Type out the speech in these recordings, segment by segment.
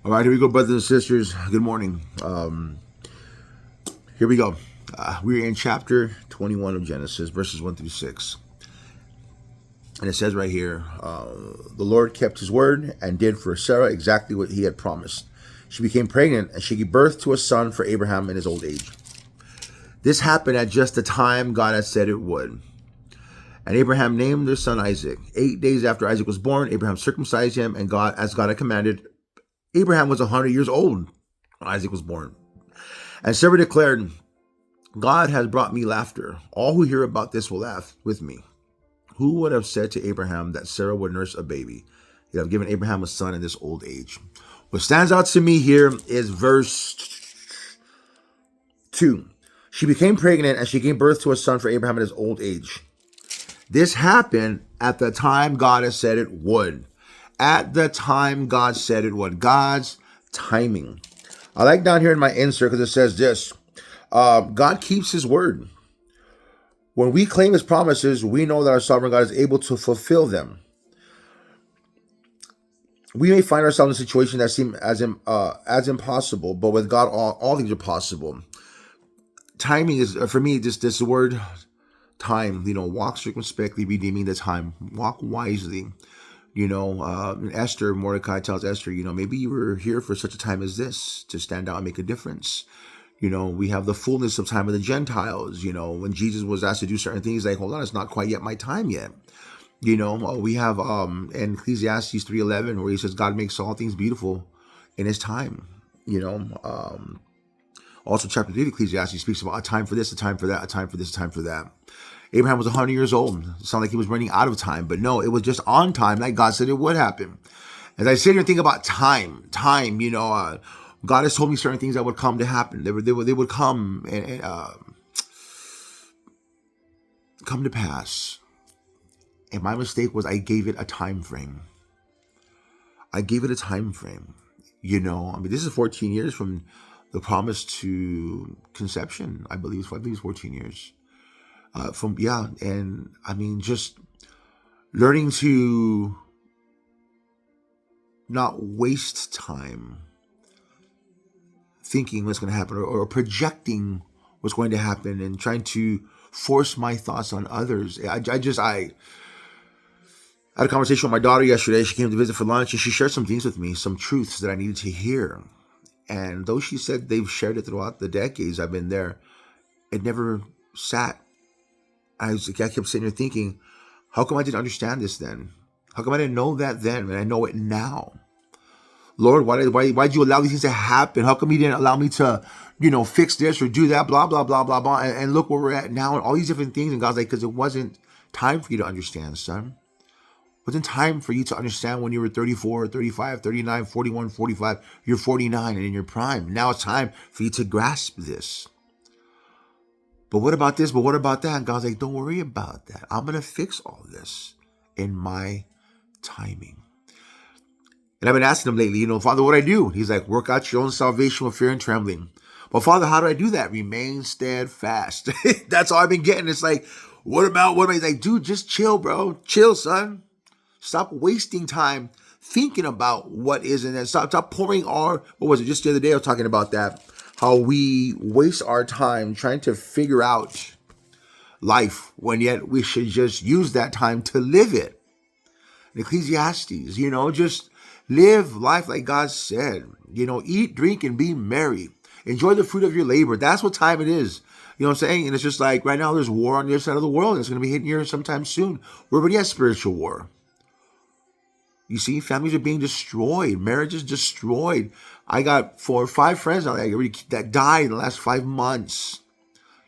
All right, here we go, brothers and sisters. Good morning. Here we go. We're in chapter 21 of Genesis, verses 1 through 6. And it says right here, the Lord kept his word and did for Sarah exactly what he had promised. She became pregnant and she gave birth to a son for Abraham in his old age. This happened at just the time God had said it would. And Abraham named their son Isaac. 8 days after Isaac was born, Abraham circumcised him, and as God had commanded, Abraham was 100 years old when Isaac was born. And Sarah declared, God has brought me laughter. All who hear about this will laugh with me. Who would have said to Abraham that Sarah would nurse a baby? He'd have given Abraham a son in this old age. What stands out to me here is verse 2. She became pregnant and she gave birth to a son for Abraham in his old age. This happened at the time God had said it would. At the time God said it would. God's timing. I like down here in my insert because it says this. God keeps his word. When we claim his promises, we know that our sovereign God is able to fulfill them. We may find ourselves in a situation that seems as impossible, but with God, all things are possible. Timing is, for me, just this word time, walk circumspectly, redeeming the time, walk wisely. Esther, Mordecai tells Esther, maybe you were here for such a time as this to stand out and make a difference. We have the fullness of time of the Gentiles. When Jesus was asked to do certain things, like, hold on, it's not quite yet my time yet. We have in Ecclesiastes 3:11 where he says God makes all things beautiful in his time. Also chapter 3 of Ecclesiastes speaks about a time for this, a time for that, a time for this, a time for that. Abraham was 100 years old. It sounded like he was running out of time, but no, it was just on time, like God said it would happen. As I sit here and think about time, God has told me certain things that would come to happen. They would come and come to pass. And my mistake was I gave it a time frame. This is 14 years from the promise to conception. I believe it's 14 years. Just learning to not waste time thinking what's going to happen or projecting what's going to happen and trying to force my thoughts on others. I had a conversation with my daughter yesterday. She came to visit for lunch and she shared some things with me, some truths that I needed to hear. And though she said they've shared it throughout the decades I've been there, it never sat. I kept sitting there thinking, how come I didn't understand this then? How come I didn't know that then and I know it now? Lord, why did you allow these things to happen? How come you didn't allow me to, fix this or do that, blah, blah, blah, blah, blah, and look where we're at now and all these different things. And God's like, because it wasn't time for you to understand, son. It wasn't time for you to understand when you were 34, 35, 39, 41, 45. You're 49 and in your prime. Now it's time for you to grasp this. But what about this? But what about that? And God's like, don't worry about that. I'm going to fix all this in my timing. And I've been asking him lately, Father, what do I do? He's like, work out your own salvation with fear and trembling. Well, Father, how do I do that? Remain steadfast. That's all I've been getting. It's like, what about? He's like, dude, just chill, bro. Chill, son. Stop wasting time thinking about what isn't. And stop pouring what was it? Just the other day I was talking about that. How we waste our time trying to figure out life when yet we should just use that time to live it. In Ecclesiastes, just live life like God said. Eat, drink, and be merry. Enjoy the fruit of your labor. That's what time it is. You know what I'm saying? And it's just like right now there's war on the other side of the world. And it's going to be hitting here sometime soon. We're already at spiritual war. You see, families are being destroyed. Marriages destroyed. I got 4 or 5 friends now that died in the last 5 months,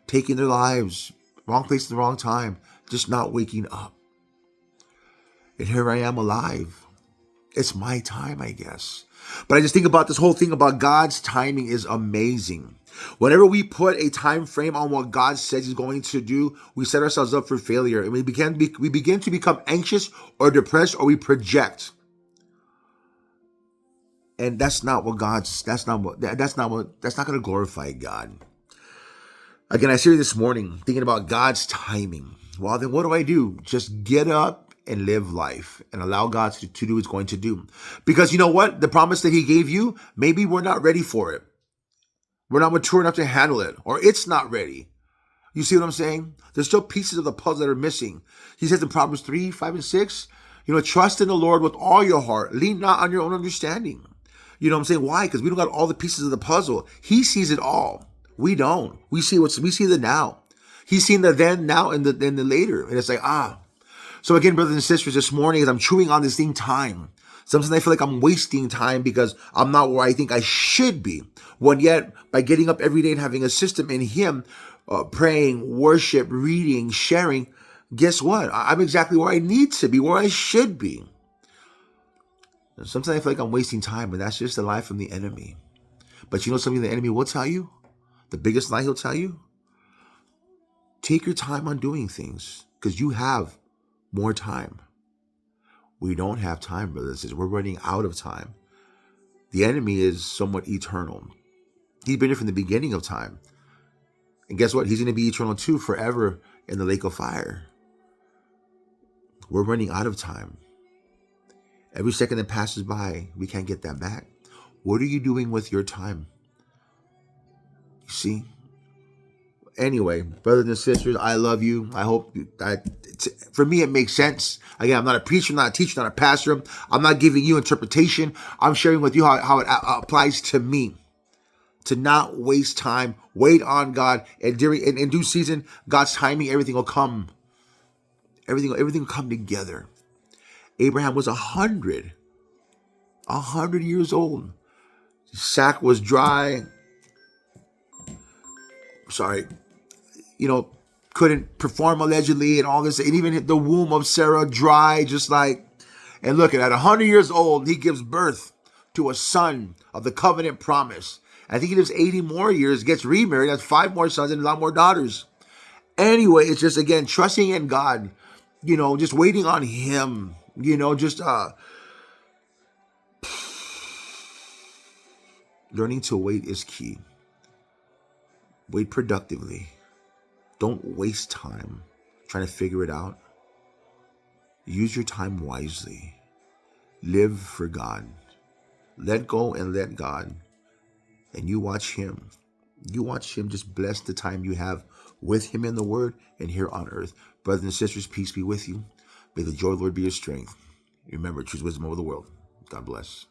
taking their lives, wrong place at the wrong time, just not waking up. And here I am alive. It's my time, I guess. But I just think about this whole thing about God's timing is amazing. Whenever we put a time frame on what God says he's going to do, we set ourselves up for failure. And we begin to become anxious or depressed, or we project. And that's not going to glorify God. Again, I see this morning thinking about God's timing. Well, then what do? Just get up and live life and allow God to do what he's going to do. Because you know what? The promise that he gave you, maybe we're not ready for it. We're not mature enough to handle it, or it's not ready. You see what I'm saying? There's still pieces of the puzzle that are missing. He says in Proverbs 3, 5, and 6, trust in the Lord with all your heart. Lean not on your own understanding. You know what I'm saying? Why? Because we don't got all the pieces of the puzzle. He sees it all. We don't. We see the now. He's seen the then, now, and the later. And it's like, So again, brothers and sisters, this morning as I'm chewing on this thing, time. Sometimes I feel like I'm wasting time because I'm not where I think I should be. When yet, by getting up every day and having a system in him, praying, worship, reading, sharing, guess what? I'm exactly where I need to be, where I should be. Sometimes I feel like I'm wasting time, but that's just the lie from the enemy. But you know something the enemy will tell you? The biggest lie he'll tell you? Take your time on doing things because you have more time. We don't have time, brothers. We're running out of time. The enemy is somewhat eternal. He's been here from the beginning of time. And guess what? He's going to be eternal too, forever in the lake of fire. We're running out of time. Every second that passes by, we can't get that back. What are you doing with your time? You see? Anyway, brothers and sisters, I love you. I hope for me, it makes sense. Again, I'm not a preacher, not a teacher, not a pastor. I'm not giving you interpretation. I'm sharing with you how it applies to me. To not waste time, wait on God, and in due season, God's timing, everything will come. Everything will come together. Abraham was 100 years old. His sack was dry. Couldn't perform allegedly and all this. And even the womb of Sarah dry, and look, at 100 years old, he gives birth to a son of the covenant promise. I think he lives 80 more years, gets remarried, has 5 more sons and a lot more daughters. Anyway, it's just, again, trusting in God, just waiting on him, learning to wait is key. Wait productively. Don't waste time trying to figure it out. Use your time wisely. Live for God. Let go and let God. And you watch him. You watch him just bless the time you have with him in the word and here on earth. Brothers and sisters, peace be with you. May the joy of the Lord be your strength. Remember, choose wisdom over the world. God bless.